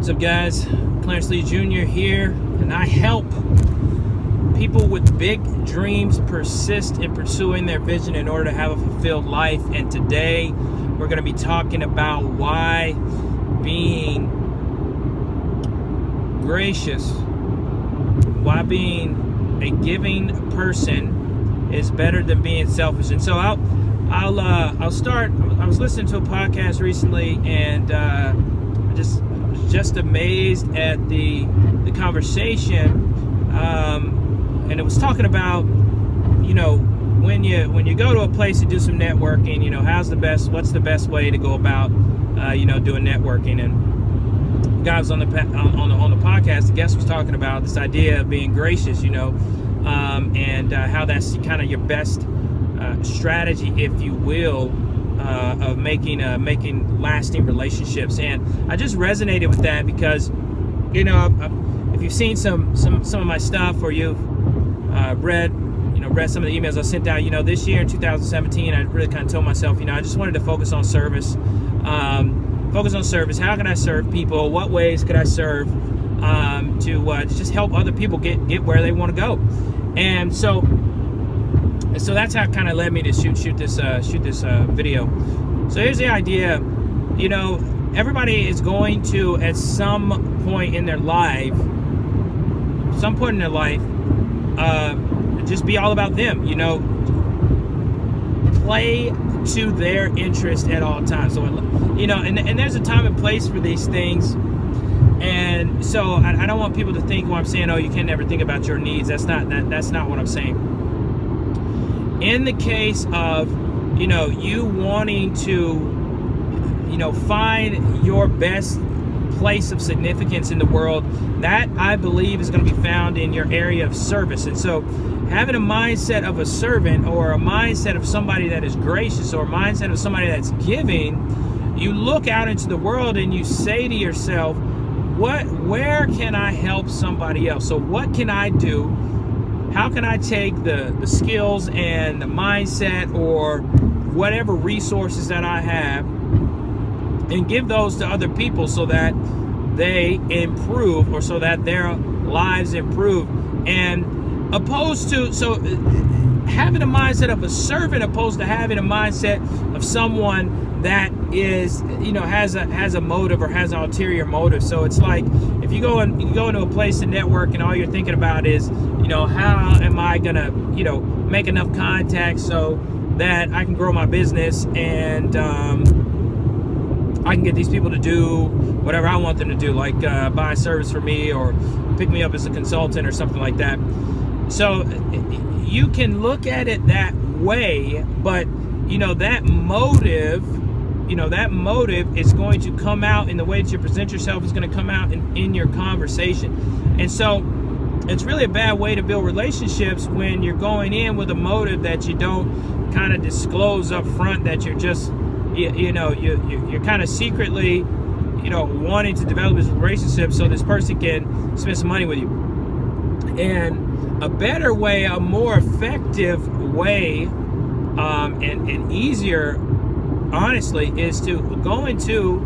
What's up, guys? Clarence Lee Jr. here, and I help people with big dreams persist in pursuing their vision in order to have a fulfilled life. And today we're going to be talking about why being gracious, why being a giving person is better than being selfish. And so I'll start. I was listening to a podcast recently, and I just amazed at the conversation, and it was talking about, when you go to a place to do some networking, what's the best way to go about doing networking. And the guy was on the podcast, the guest was talking about this idea of being gracious, and how that's kind of your best strategy, if you will, of making lasting relationships. And I just resonated with that because, if you've seen some of my stuff, or you've read some of the emails I sent out, this year in 2017, I really kind of told myself, I just wanted to focus on service. How can I serve people? What ways could I serve to just help other people get where they want to go? And so that's how it kind of led me to shoot this video. So here's the idea. Everybody is going to, at some point in their life, just be all about them. Play to their interest at all times. So and there's a time and place for these things. And so I don't want people to think, I'm saying, you can never think about your needs. That's not what I'm saying. In the case of, you wanting to, find your best place of significance in the world, that I believe is going to be found in your area of service. And so having a mindset of a servant, or a mindset of somebody that is gracious, or a mindset of somebody that's giving, you look out into the world and you say to yourself, where can I help somebody else? So what can I do? How can I take the skills and the mindset, or whatever resources that I have, and give those to other people so that they improve, or so that their lives improve? And having a mindset of a servant, opposed to having a mindset of someone that is, has a motive, or has an ulterior motive. So it's like, if you go into a place to network and all you're thinking about is, how am I gonna, make enough contacts so that I can grow my business, and I can get these people to do whatever I want them to do, like buy a service for me, or pick me up as a consultant, or something like that. So you can look at it that way, but that motive is going to come out in the way that you present yourself, is going to come out in your conversation. And so it's really a bad way to build relationships when you're going in with a motive that you don't kind of disclose up front, that you're just, you're kind of secretly, wanting to develop this relationship so this person can spend some money with you. And a better way, a more effective way, and easier, honestly, is to go into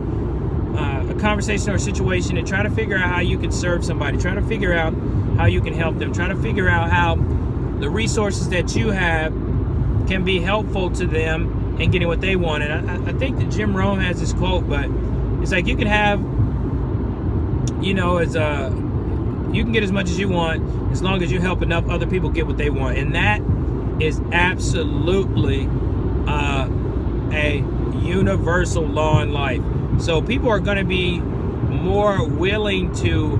a conversation or a situation and try to figure out how you can serve somebody. Try to figure out how you can help them. Try to figure out how the resources that you have can be helpful to them in getting what they want. And I think that Jim Rohn has this quote, but it's like, you can have, you can get as much as you want as long as you help enough other people get what they want. And that is absolutely a universal law in life. So people are going to be more willing to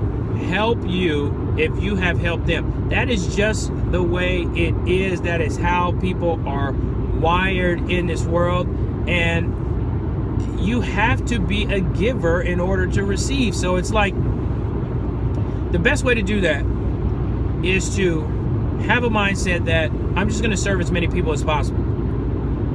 help you if you have helped them. That is just the way it is. That is how people are wired in this world. And you have to be a giver in order to receive. So it's like, the best way to do that is to have a mindset that I'm just going to serve as many people as possible.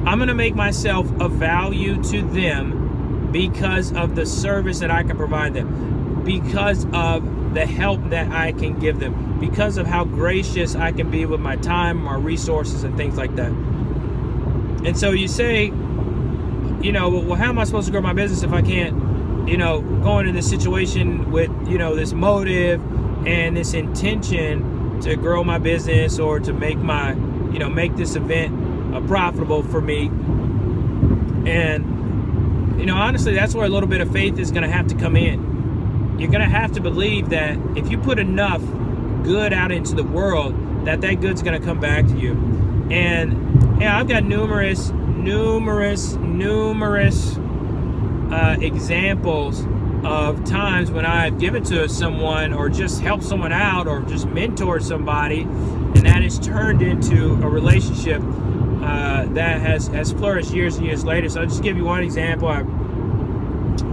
I'm going to make myself of value to them because of the service that I can provide them, because of the help that I can give them, because of how gracious I can be with my time, my resources, and things like that. And so you say, well, how am I supposed to grow my business if I can't going into this situation with, this motive and this intention to grow my business or to make make this event profitable for me. And, honestly, that's where a little bit of faith is going to have to come in. You're going to have to believe that if you put enough good out into the world, that good's going to come back to you. And I've got numerous examples of times when I've given to someone or just helped someone out or just mentored somebody, and that has turned into a relationship that has flourished years and years later. So I'll just give you one example.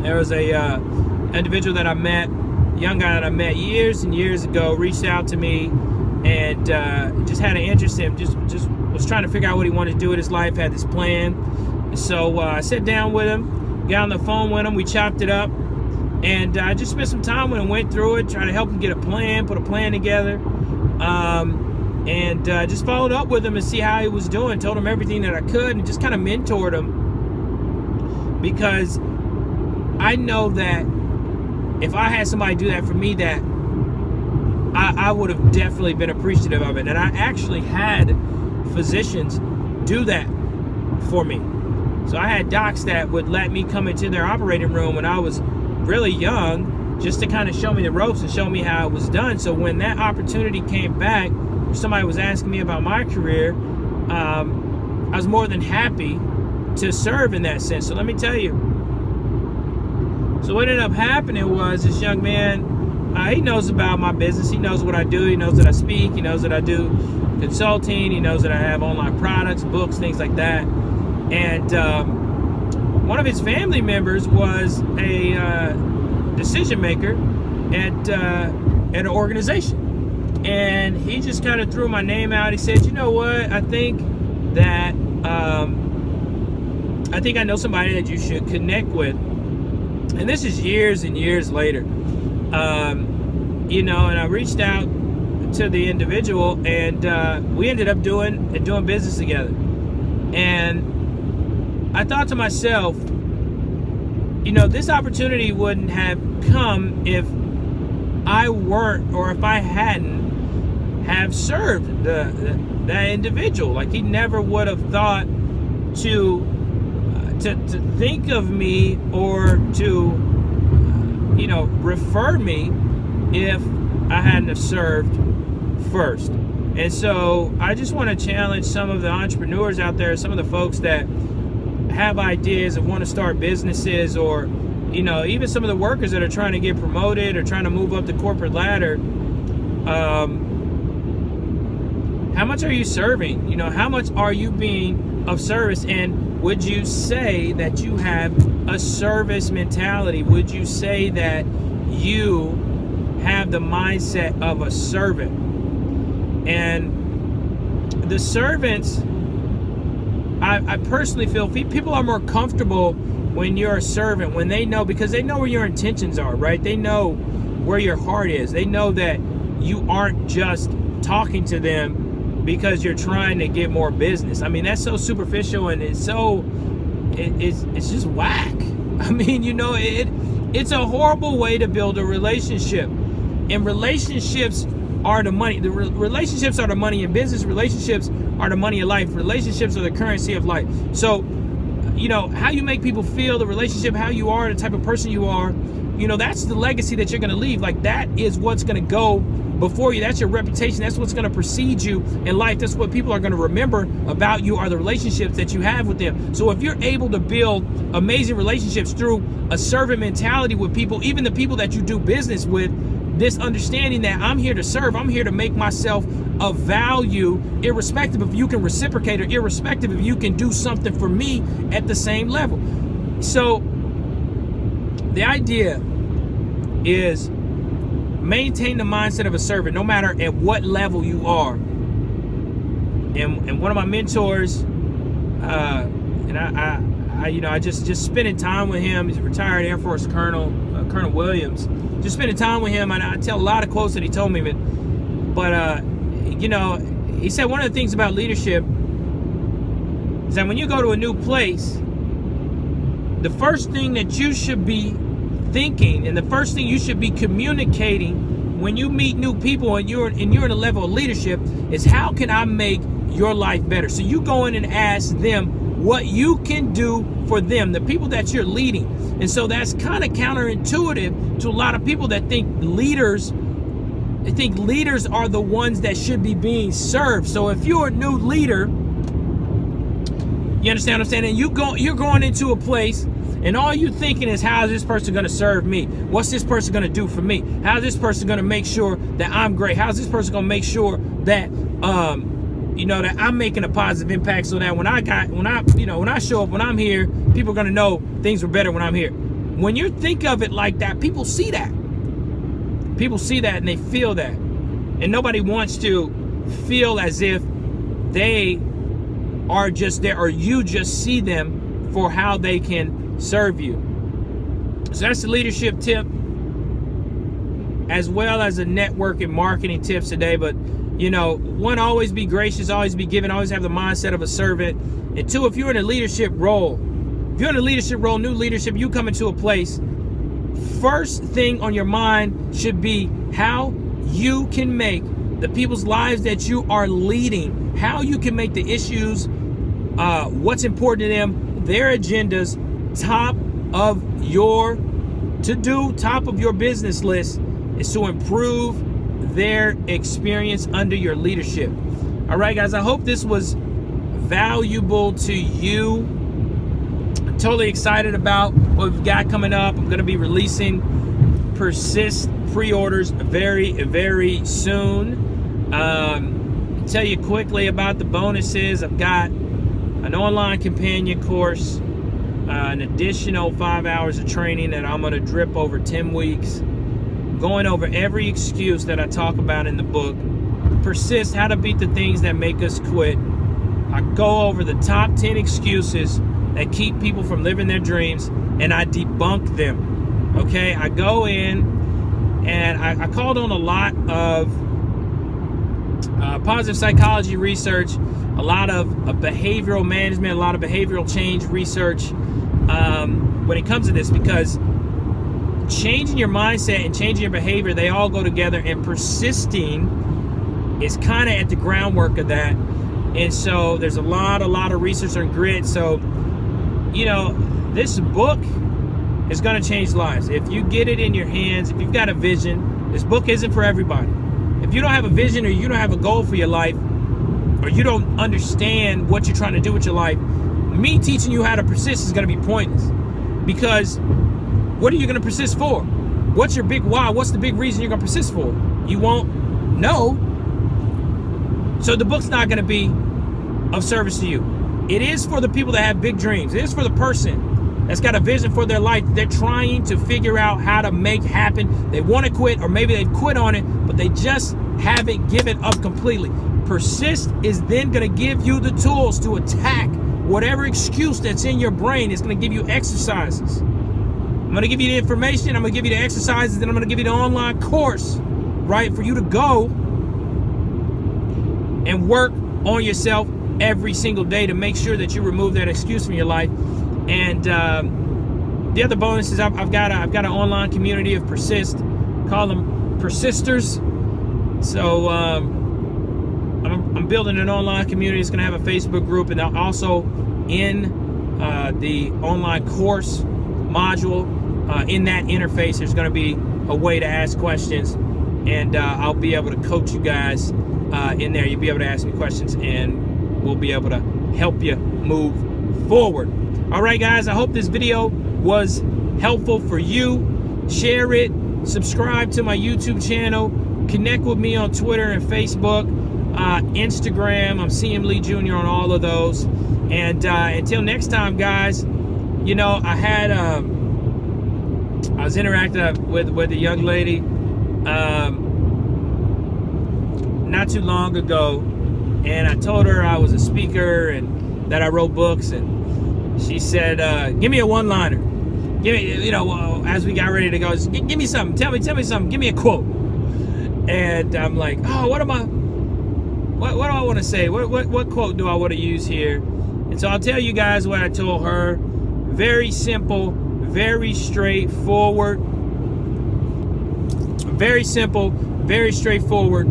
There was a individual that I met, young guy that I met years and years ago, reached out to me and just had an interest in him, just was trying to figure out what he wanted to do with his life, had this plan. So I sat down with him, got on the phone with him, we chopped it up, and I just spent some time with him, went through it, tried to help him get a plan, put a plan together, and just followed up with him and see how he was doing, told him everything that I could, and just kind of mentored him, because I know that if I had somebody do that for me, that I would have definitely been appreciative of it. And I actually had physicians do that for me. So I had docs that would let me come into their operating room when I was really young, just to kind of show me the ropes and show me how it was done. So when that opportunity came back, somebody was asking me about my career, I was more than happy to serve in that sense. So let me tell you. So what ended up happening was this young man, he knows about my business. He knows what I do. He knows that I speak. He knows that I do consulting. He knows that I have online products, books, things like that. And one of his family members was a decision maker at an organization. And he just kind of threw my name out. He said, you know what? I think that I know somebody that you should connect with. And this is years and years later. And I reached out to the individual, and we ended up doing business together. And I thought to myself, this opportunity wouldn't have come if I weren't, or if I hadn't have served that individual. Like, he never would have thought to think of me or to refer me if I hadn't have served first. And so I just want to challenge some of the entrepreneurs out there, some of the folks that have ideas and want to start businesses, or even some of the workers that are trying to get promoted or trying to move up the corporate ladder. How much are you serving? How much are you being of service? And would you say that you have a service mentality? Would you say that you have the mindset of a servant? And the servants, I personally feel people are more comfortable when you're a servant, when they know, because they know where your intentions are, right? They know where your heart is. They know that you aren't just talking to them because you're trying to get more business. I mean, that's so superficial, and it's just whack. I mean, it's a horrible way to build a relationship. And relationships are the money. The relationships are the money in business. Relationships are the money in life. Relationships are the currency of life. So, how you make people feel, the relationship, how you are, the type of person you are, that's the legacy that you're going to leave. Like, that is what's going to go before you. That's your reputation. That's what's going to precede you in life. That's what people are going to remember about you, are the relationships that you have with them. So if you're able to build amazing relationships through a servant mentality with people, even the people that you do business with, this understanding that I'm here to serve, I'm here to make myself of value, irrespective if you can reciprocate, or irrespective if you can do something for me at the same level. So the idea is maintain the mindset of a servant, no matter at what level you are. And one of my mentors, and I just spending time with him. He's a retired Air Force Colonel, Colonel Williams. Just spending time with him, and I tell a lot of quotes that he told me. But he said one of the things about leadership is that when you go to a new place, the first thing that you should be thinking, and the first thing you should be communicating when you meet new people and you're in a level of leadership is, how can I make your life better? So you go in and ask them what you can do for them, the people that you're leading. And so that's kind of counterintuitive to a lot of people that think leaders are the ones that should be being served. So if you're a new leader, you understand what I'm saying? And you're going into a place and all you thinking is, how is this person going to serve me? What's this person going to do for me? How is this person going to make sure that I'm great? How's this person going to make sure that that I'm making a positive impact, so that when I show up, when I'm here, people are going to know things were better when I'm here. When you think of it like that, people see that. People see that and they feel that. And nobody wants to feel as if they are just there, or you just see them for how they can serve you. So that's the leadership tip, as well as the network and marketing tips today. But one, always be gracious, always be giving, always have the mindset of a servant. And two, if you're in a leadership role, new leadership, you come into a place, first thing on your mind should be how you can make the people's lives that you are leading, how you can make the issues, what's important to them, their agendas, top of your to-do, top of your business list, is to improve their experience under your leadership. All right, guys, I hope this was valuable to you. I'm totally excited about what we've got coming up. I'm going to be releasing Persist pre-orders very, very soon. Tell you quickly about the bonuses. I've got an online companion course, an additional 5 hours of training that I'm going to drip over 10 weeks, going over every excuse that I talk about in the book. Persist, how to beat the things that make us quit. I go over the top 10 excuses that keep people from living their dreams, and I debunk them. Okay, I go in and I called on a lot of positive psychology research, a lot of behavioral management, a lot of behavioral change research when it comes to this, because changing your mindset and changing your behavior, they all go together, and persisting is kind of at the groundwork of that. And so there's a lot of research on grit. So, this book is going to change lives. If you get it in your hands, if you've got a vision, this book isn't for everybody. If you don't have a vision, or you don't have a goal for your life, or you don't understand what you're trying to do with your life, me teaching you how to persist is going to be pointless. Because what are you going to persist for? What's your big why? What's the big reason you're going to persist for? You won't know. So the book's not going to be of service to you. It is for the people that have big dreams. It is for the person that's got a vision for their life. They're trying to figure out how to make happen. They want to quit, or maybe they've quit on it, but they just haven't given up completely. Persist is then going to give you the tools to attack whatever excuse that's in your brain. It's going to give you exercises. I'm going to give you the information. I'm going to give you the exercises. Then I'm going to give you the online course, right, for you to go and work on yourself every single day to make sure that you remove that excuse from your life. And the other bonus is I've got an online community of Persist. Call them Persisters. So I'm building an online community. It's going to have a Facebook group, and also in the online course module, in that interface, there's going to be a way to ask questions, and I'll be able to coach you guys in there. You'll be able to ask me questions, and we'll be able to help you move forward. All right, guys, I hope this video was helpful for you. Share it, subscribe to my YouTube channel, connect with me on Twitter and Facebook, Instagram. I'm CM Lee Jr. on all of those. And until next time, guys, I was interacting with a young lady not too long ago, and I told her I was a speaker and that I wrote books, and she said, give me a one-liner. Give me, as we got ready to go, give me something. Tell me something. Give me a quote. And I'm like, oh, what do I want to say? What quote do I want to use here? And so I'll tell you guys what I told her. Very simple, very straightforward. Very simple, very straightforward.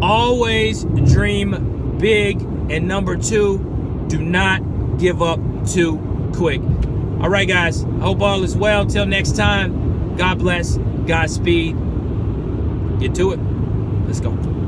Always dream big. And number 2, do not give up too quick. All right, guys. I hope all is well. Till next time, God bless, Godspeed. Get to it. Let's go.